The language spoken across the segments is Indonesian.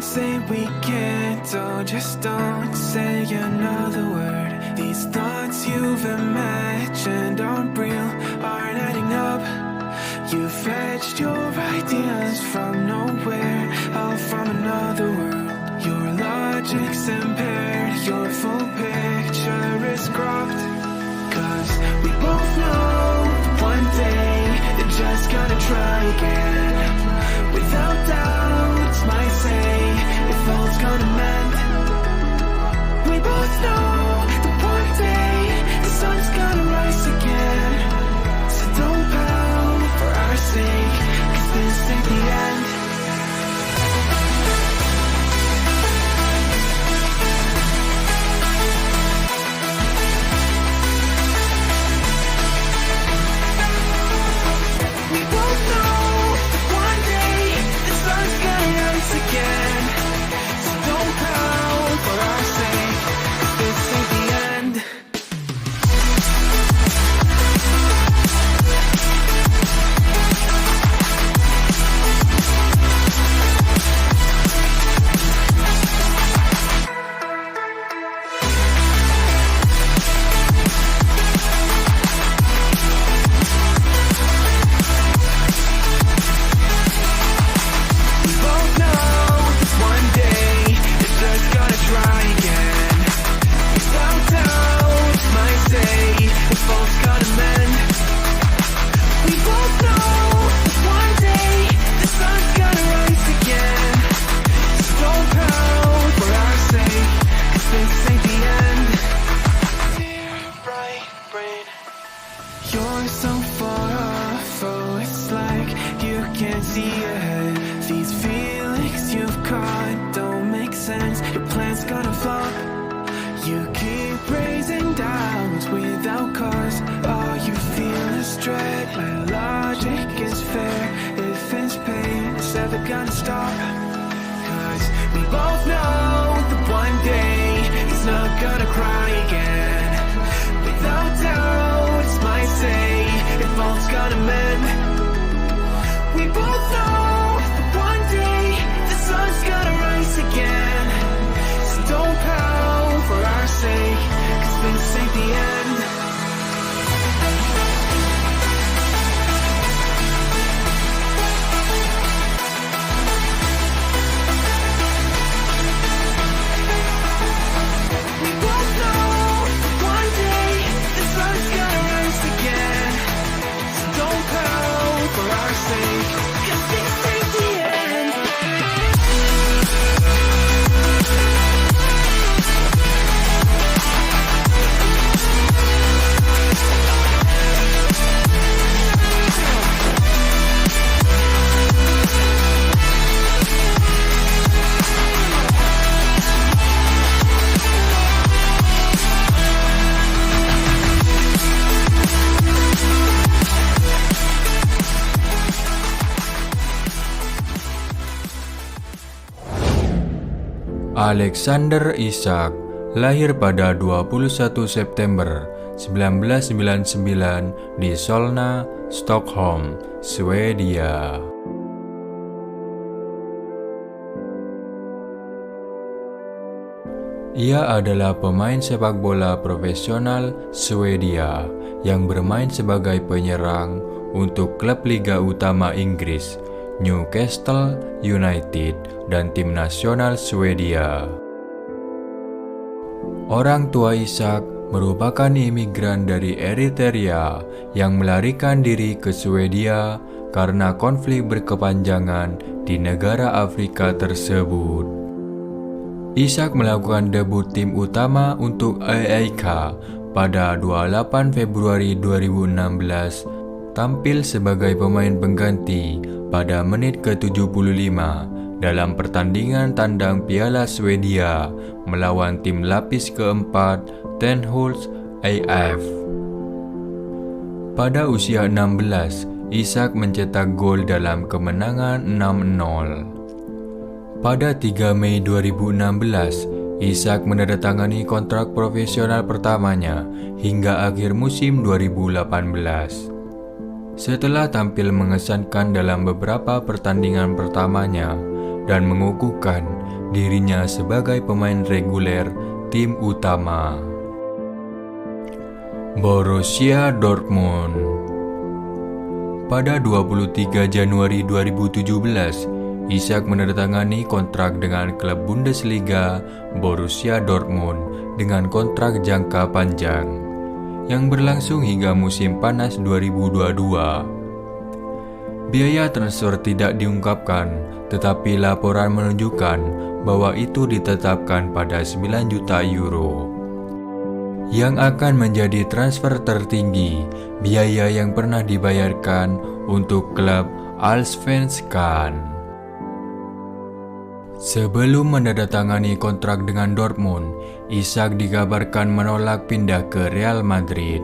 say we can't, oh, just don't say another word. These thoughts you've imagined aren't real, aren't adding up. You fetched your ideas from nowhere, all from another world. Your logic's impaired, your full picture is cropped. Cause we both know one day they're just gonna try again. Without doubts, might say if all's gonna mend. We both know that one day the sun's gonna rise again. So don't pout for our sake, cause this ain't the end. We both know that one day the sun's gonna rise again. So don't pout for our sake, cause this ain't the end. We both know that one day they're just gonna try again. Without doubt, might say if all's gonna mend. We both know that one day the sun's gonna rise again. So don't pout for our sake, cause this ain't the end. Dear right brain, you're so far off, oh, it's like you can't see ahead. These feelings you've caught don't make sense, your plan's gonna flop. You keep raising doubts without cause, all you feel is dread. My logic is fair, if it's pain, it's ever gonna stop. Cause we both know that one day he's not gonna cry again. Without doubt, might say if all's gonna mend. We both know that one day the sun's gonna rise again. So don't pout for our sake, cause this ain't the end. We both know that one day the sun's gonna rise again. So don't pout for our sake, cause this ain't the end. Alexander Isaac lahir pada 21 September 1999 di Solna, Stockholm, Swedia. Ia adalah pemain sepak bola profesional Swedia yang bermain sebagai penyerang untuk klub Liga Utama Inggris, Newcastle United, dan tim nasional Swedia. Orang tua Ishak merupakan imigran dari Eritrea yang melarikan diri ke Swedia karena konflik berkepanjangan di negara Afrika tersebut. Ishak melakukan debut tim utama untuk AEK pada 28 Februari 2016, tampil sebagai pemain pengganti pada menit ke-75 dalam pertandingan tandang Piala Swedia melawan tim lapis keempat Tenhult AF. Pada usia 16, Ishak mencetak gol dalam kemenangan 6-0. Pada 3 Mei 2016, Ishak menandatangani kontrak profesional pertamanya hingga akhir musim 2018. Setelah tampil mengesankan dalam beberapa pertandingan pertamanya, dan mengukuhkan dirinya sebagai pemain reguler tim utama. Borussia Dortmund. Pada 23 Januari 2017, Isak menandatangani kontrak dengan klub Bundesliga Borussia Dortmund dengan kontrak jangka panjang yang berlangsung hingga musim panas 2022. Biaya transfer tidak diungkapkan, tetapi laporan menunjukkan bahwa itu ditetapkan pada 9 juta euro. Yang akan menjadi transfer tertinggi biaya yang pernah dibayarkan untuk klub Allsvenskan. Sebelum menandatangani kontrak dengan Dortmund, Isak dikabarkan menolak pindah ke Real Madrid.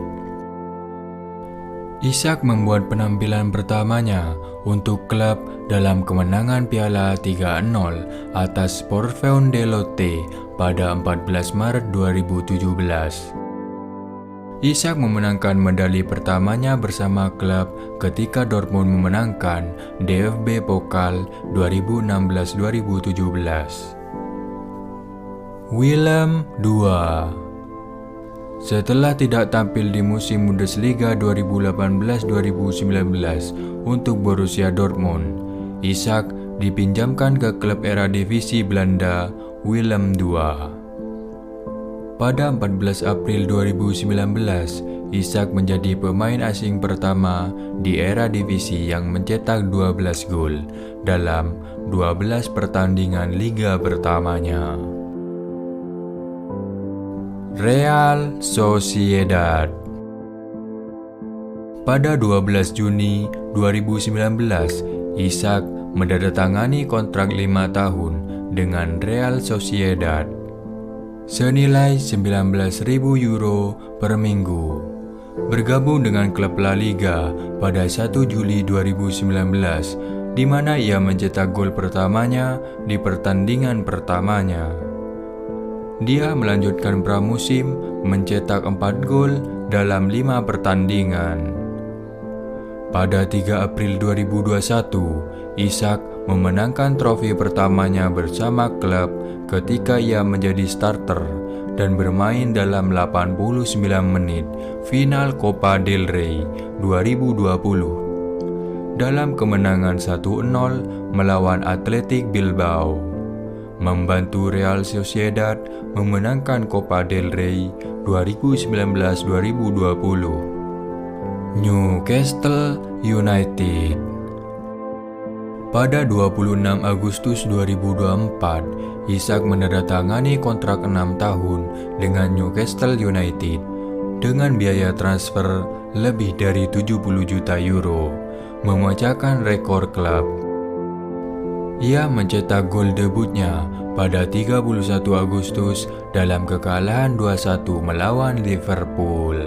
Isak membuat penampilan pertamanya untuk klub dalam kemenangan Piala 3-0 atas Porvondelotte pada 14 Maret 2017. Isak memenangkan medali pertamanya bersama klub ketika Dortmund memenangkan DFB Pokal 2016-2017. Willem II. Setelah tidak tampil di musim Bundesliga 2018-2019 untuk Borussia Dortmund, Isak dipinjamkan ke klub Eredivisie Belanda Willem II. Pada 14 April 2019, Isak menjadi pemain asing pertama di Eredivisie yang mencetak 12 gol dalam 12 pertandingan liga pertamanya. Real Sociedad. Pada 12 Juni 2019, Isak menandatangani kontrak 5 tahun dengan Real Sociedad senilai 19.000 euro per minggu. Bergabung dengan klub La Liga pada 1 Juli 2019, di mana ia mencetak gol pertamanya di pertandingan pertamanya. Dia melanjutkan pramusim mencetak 4 gol dalam 5 pertandingan. Pada 3 April 2021, Isak memenangkan trofi pertamanya bersama klub ketika ia menjadi starter dan bermain dalam 89 menit final Copa del Rey 2020 dalam kemenangan 1-0 melawan Athletic Bilbao, membantu Real Sociedad memenangkan Copa del Rey 2019-2020. Newcastle United. Pada 26 Agustus 2024, Isak menandatangani kontrak 6 tahun dengan Newcastle United dengan biaya transfer lebih dari 70 juta euro, memecahkan rekor klub. Ia mencetak gol debutnya pada 31 Agustus dalam kekalahan 2-1 melawan Liverpool.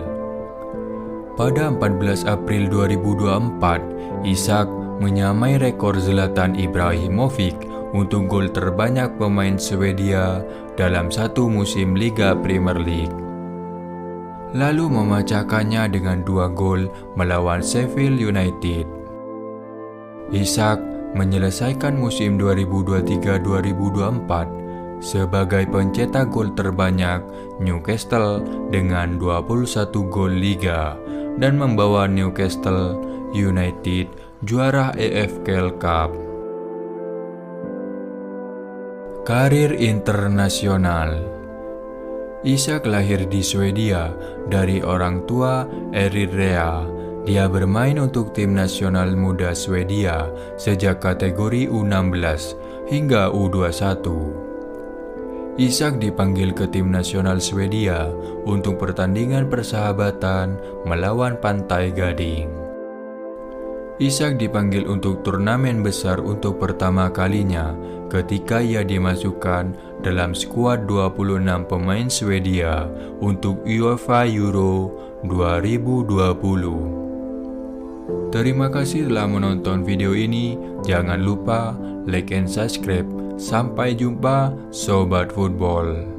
Pada 14 April 2024, Isak menyamai rekor Zlatan Ibrahimovic untuk gol terbanyak pemain Swedia dalam satu musim Liga Premier League, lalu memecahkannya dengan 2 gol melawan Sheffield United. Isak menyelesaikan musim 2023-2024 sebagai pencetak gol terbanyak Newcastle dengan 21 gol Liga dan membawa Newcastle United juara EFL Cup. Karir internasional. Isak lahir di Swedia dari orang tua Eritrea. Dia bermain untuk tim nasional muda Swedia sejak kategori U16 hingga U21. Isak dipanggil ke tim nasional Swedia untuk pertandingan persahabatan melawan Pantai Gading. Isak dipanggil untuk turnamen besar untuk pertama kalinya ketika ia dimasukkan dalam skuad 26 pemain Swedia untuk UEFA Euro 2020. Terima kasih telah menonton video ini. Jangan lupa like and subscribe. Sampai jumpa Sobat Football.